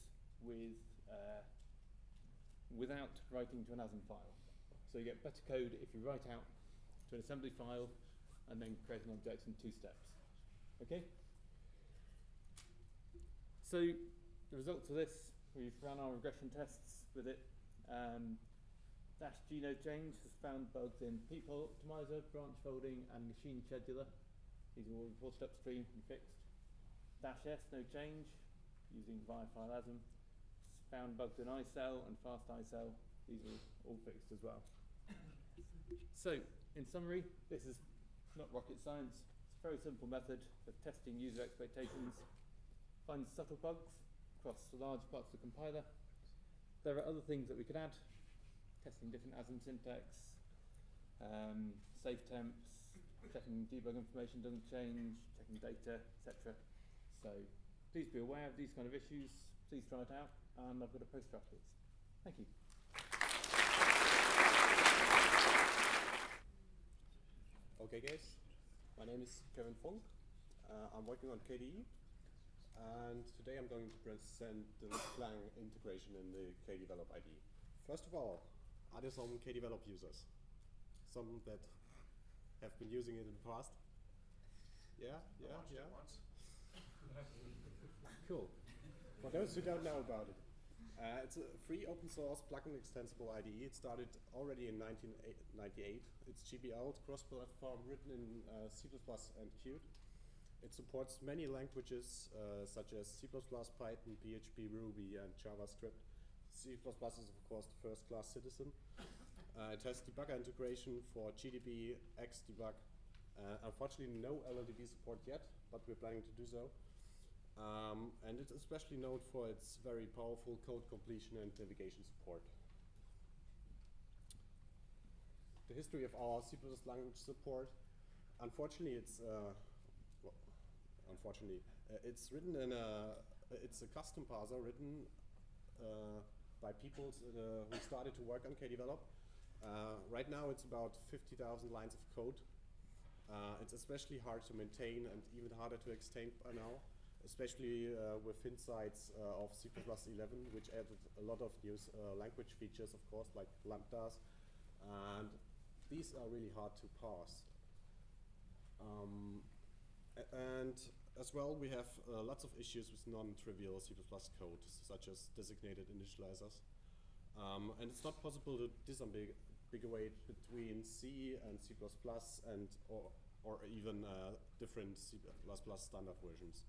without writing to an ASM file. So you get better code if you write out to an assembly file and then create an object in 2 steps. Okay? So the results of this, we've run our regression tests with it. -G no change has found bugs in peephole optimizer, branch folding, and machine scheduler. These are all reported upstream and fixed. -S no change, using via file asm, found bugs in iCell and fast iCell. These are all fixed as well. So, in summary, this is not rocket science. It's a very simple method of testing user expectations. Finds subtle bugs across large parts of the compiler. There are other things that we could add, testing different ASM syntax, save temps, checking debug information doesn't change, checking data, etc. So please be aware of these kind of issues. Please try it out, and I've got a poster afterwards. Thank you. Okay guys, my name is Kevin Funk. I'm working on KDE, and today I'm going to present the Clang integration in the KDevelop IDE. First of all, are there some KDevelop users? Some that have been using it in the past? Yeah. Cool. For those who don't know about it, It's a free open source plugin extensible IDE. It started already in 1998. It's GPL, cross-platform, written in C++ and Qt. It supports many languages such as C++, Python, PHP, Ruby, and JavaScript. C++ is of course the first-class citizen. It has debugger integration for GDB, Xdebug. Unfortunately, no LLVM support yet, but we're planning to do so. And it's especially known for its very powerful code completion and navigation support. The history of our C++ language support. Unfortunately, it's it's written in it's a custom parser written by people who started to work on kdevelop. Right now, it's about 50,000 lines of code. It's especially hard to maintain and even harder to extend by now, especially with insights of C++ 11, which added a lot of new language features, of course, like lambdas, and these are really hard to parse. And as well, we have lots of issues with non-trivial C++ code, such as designated initializers. And it's not possible to disambiguate between C and C++ and or even different C++ standard versions.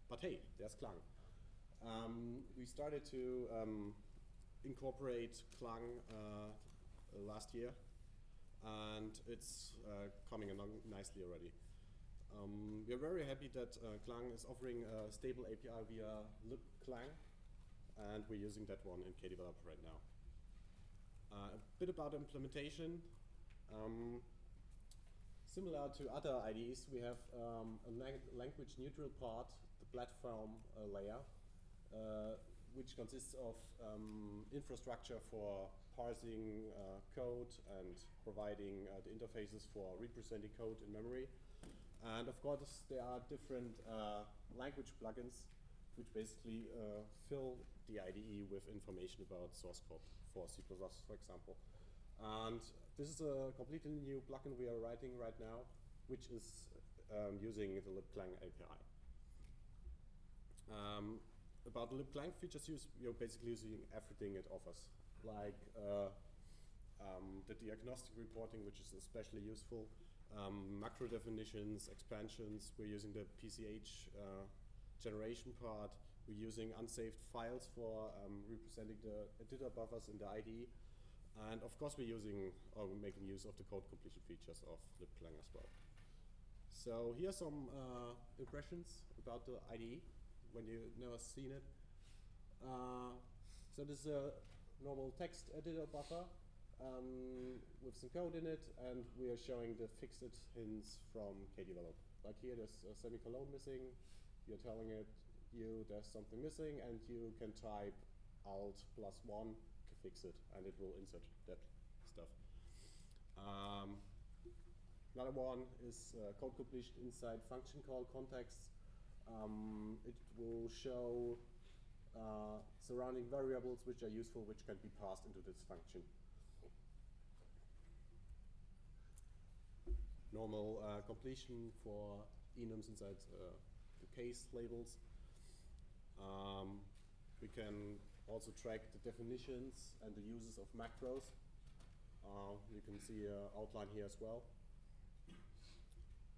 But hey, there's Clang. We started to incorporate Clang last year, and it's coming along nicely already. We're very happy that Clang is offering a stable API via libclang, and we're using that one in kdevelop right now. A bit about implementation. Similar to other IDEs, we have a language neutral part, the platform layer, which consists of infrastructure for parsing code and providing the interfaces for representing code in memory. And of course, there are different language plugins which basically fill the IDE with information about source code for C++, for example. And this is a completely new plugin we are writing right now, which is using the libclang API. About the libclang features, you're basically using everything it offers, like the diagnostic reporting, which is especially useful, macro definitions, expansions. We're using the PCH generation part. We're using unsaved files for representing the editor buffers in the IDE. And of course, we're making use of the code completion features of libclang as well. So here are some impressions about the IDE when you've never seen it. So this is a normal text editor buffer with some code in it, and we are showing the fixed hints from kdevelop. Like here, there's a semicolon missing. You're telling it there's something missing, and you can type Alt +1 to fix it, and it will insert that stuff. Another one is code completion inside function call context. It will show surrounding variables which are useful, which can be passed into this function. Normal completion for enums inside the case labels. We can also track the definitions and the uses of macros. You can see an outline here as well.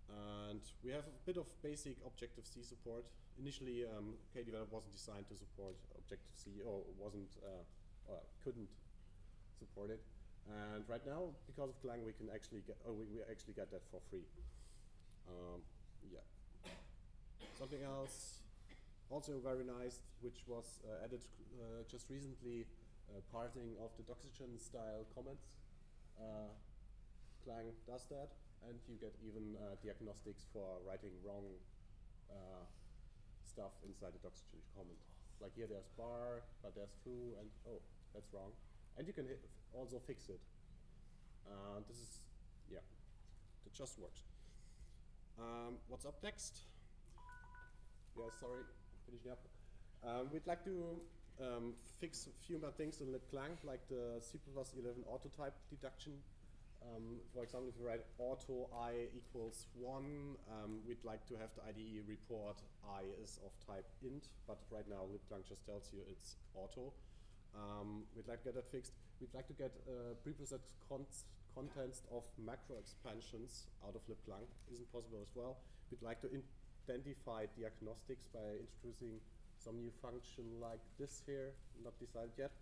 And we have a bit of basic Objective-C support. Initially, kdevelop wasn't designed to support Objective-C, or couldn't support it. And right now, because of Clang, we can actually get we actually get that for free. Yeah. Something else, also very nice, which was added just recently, parsing of the Doxygen style comments. Clang does that, and you get even diagnostics for writing wrong stuff inside the Doxygen comment. Like here, there's bar, but there's foo, and oh, that's wrong. And you can also fix it. This is, yeah, it just works. What's up next? Yeah, sorry, finishing up. We'd like to fix a few more things in libclang, like the C++ 11 autotype deduction. For example, if we write auto I equals 1, we'd like to have the IDE report I is of type int, but right now libclang just tells you it's auto. We'd like to get that fixed. We'd like to get preprocessed contents of macro expansions out of libclang. Isn't possible as well. We'd like to identify diagnostics by introducing some new function like this here, not decided yet.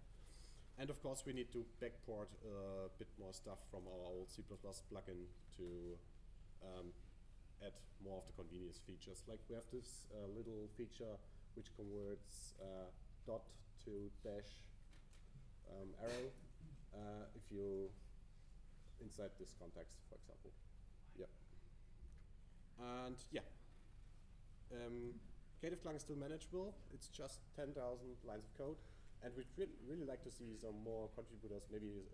And of course, we need to backport a bit more stuff from our old C++ plugin to add more of the convenience features. Like we have this little feature which converts dot to dash array if you inside this context, for example. Yeah. And yeah. Kclang is still manageable. It's just 10,000 lines of code. And we'd really like to see some more contributors, maybe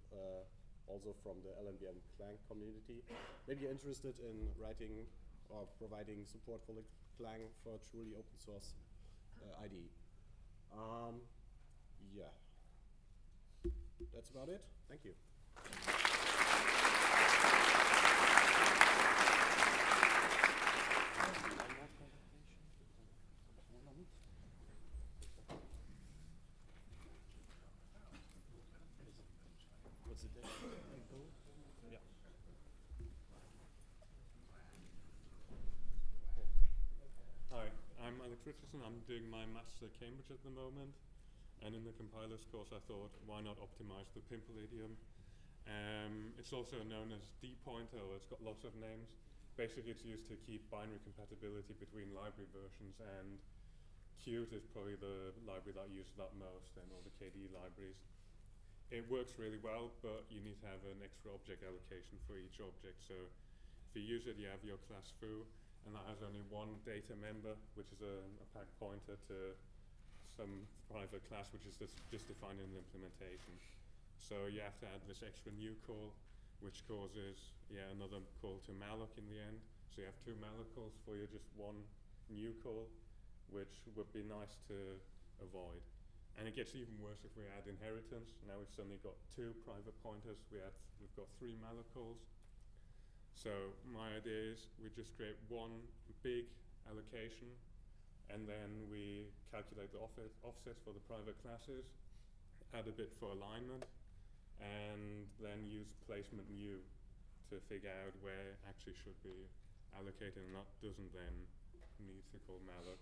also from the LLVM Clang community. Maybe you're interested in writing or providing support for Clang for a truly open source IDE. Yeah. That's about it. Thank you. What's it? Yeah. Hi, I'm Alex Richardson. I'm doing my Master at Cambridge at the moment. And in the compilers course, I thought, why not optimize the pimple idiom? It's also known as dpointer, or it's got lots of names. Basically, it's used to keep binary compatibility between library versions, and Qt is probably the library that I use that most, and all the KDE libraries. It works really well, but you need to have an extra object allocation for each object. So if you use it, you have your class foo, and that has only one data member, which is a pack pointer to some private class, which is just defined in the implementation. So you have to add this extra new call, which causes another call to malloc in the end. So you have two malloc calls for your just one new call, which would be nice to avoid. And it gets even worse if we add inheritance. Now we've suddenly got two private pointers. We've got three malloc calls. So my idea is we just create one big allocation, and then we calculate the offsets for the private classes, add a bit for alignment, and then use placement new to figure out where it actually should be allocated and doesn't then need to call malloc.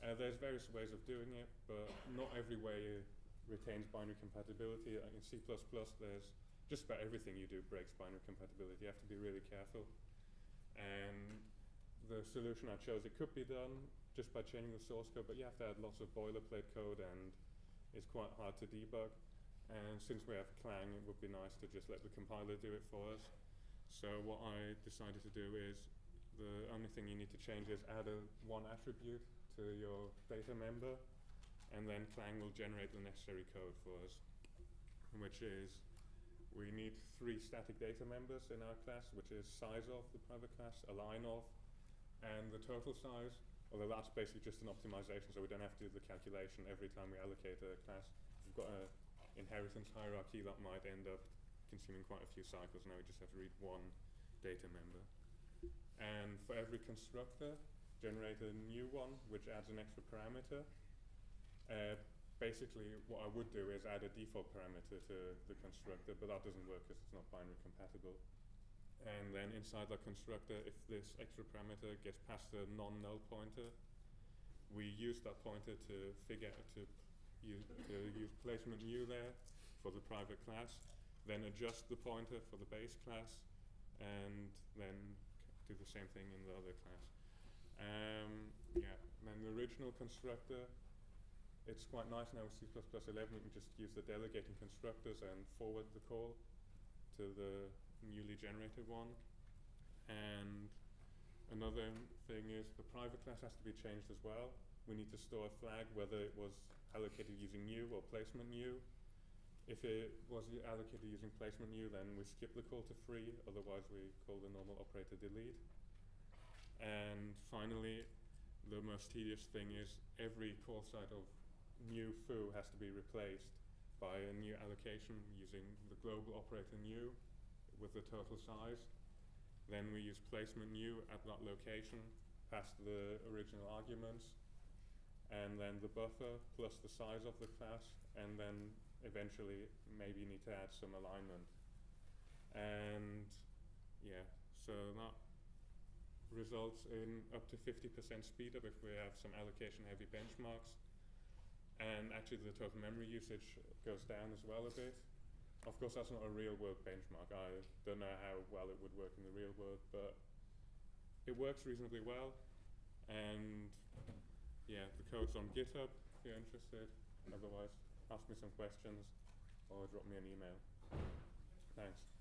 There's various ways of doing it, but not every way retains binary compatibility. In C++, there's just about everything you do breaks binary compatibility. You have to be really careful. And the solution I chose, it could be done just by changing the source code, but you have to add lots of boilerplate code, and it's quite hard to debug. And since we have Clang, it would be nice to just let the compiler do it for us. So what I decided to do is, the only thing you need to change is add one attribute to your data member, and then Clang will generate the necessary code for us, which is we need 3 static data members in our class, which is size of the private class, align of, and the total size, although that's basically just an optimization, so we don't have to do the calculation every time we allocate a class. If we've got an inheritance hierarchy, that might end up consuming quite a few cycles. Now we just have to read one data member. And for every constructor, generate a new one, which adds an extra parameter. Basically, what I would do is add a default parameter to the constructor, but that doesn't work because it's not binary compatible. And then inside the constructor, if this extra parameter gets past the non-null pointer, we use that pointer to use placement new there for the private class, then adjust the pointer for the base class, and then do the same thing in the other class. Then the original constructor, it's quite nice now with C++11, we can just use the delegating constructors and forward the call to the newly generated one. And another thing is the private class has to be changed as well. We need to store a flag whether it was allocated using new or placement new. If it was allocated using placement new, then we skip the call to free, otherwise we call the normal operator delete. And finally, the most tedious thing is every call site of new foo has to be replaced by a new allocation using the global operator new, with the total size. Then we use placement new at that location, past the original arguments, and then the buffer plus the size of the class, and then eventually maybe you need to add some alignment. And yeah, so that results in up to 50% speed up if we have some allocation heavy benchmarks. And actually the total memory usage goes down as well a bit. Of course that's not a real world benchmark. I don't know how well it would work in the real world, but it works reasonably well. And yeah, the code's on GitHub if you're interested. Otherwise, ask me some questions or drop me an email. Thanks.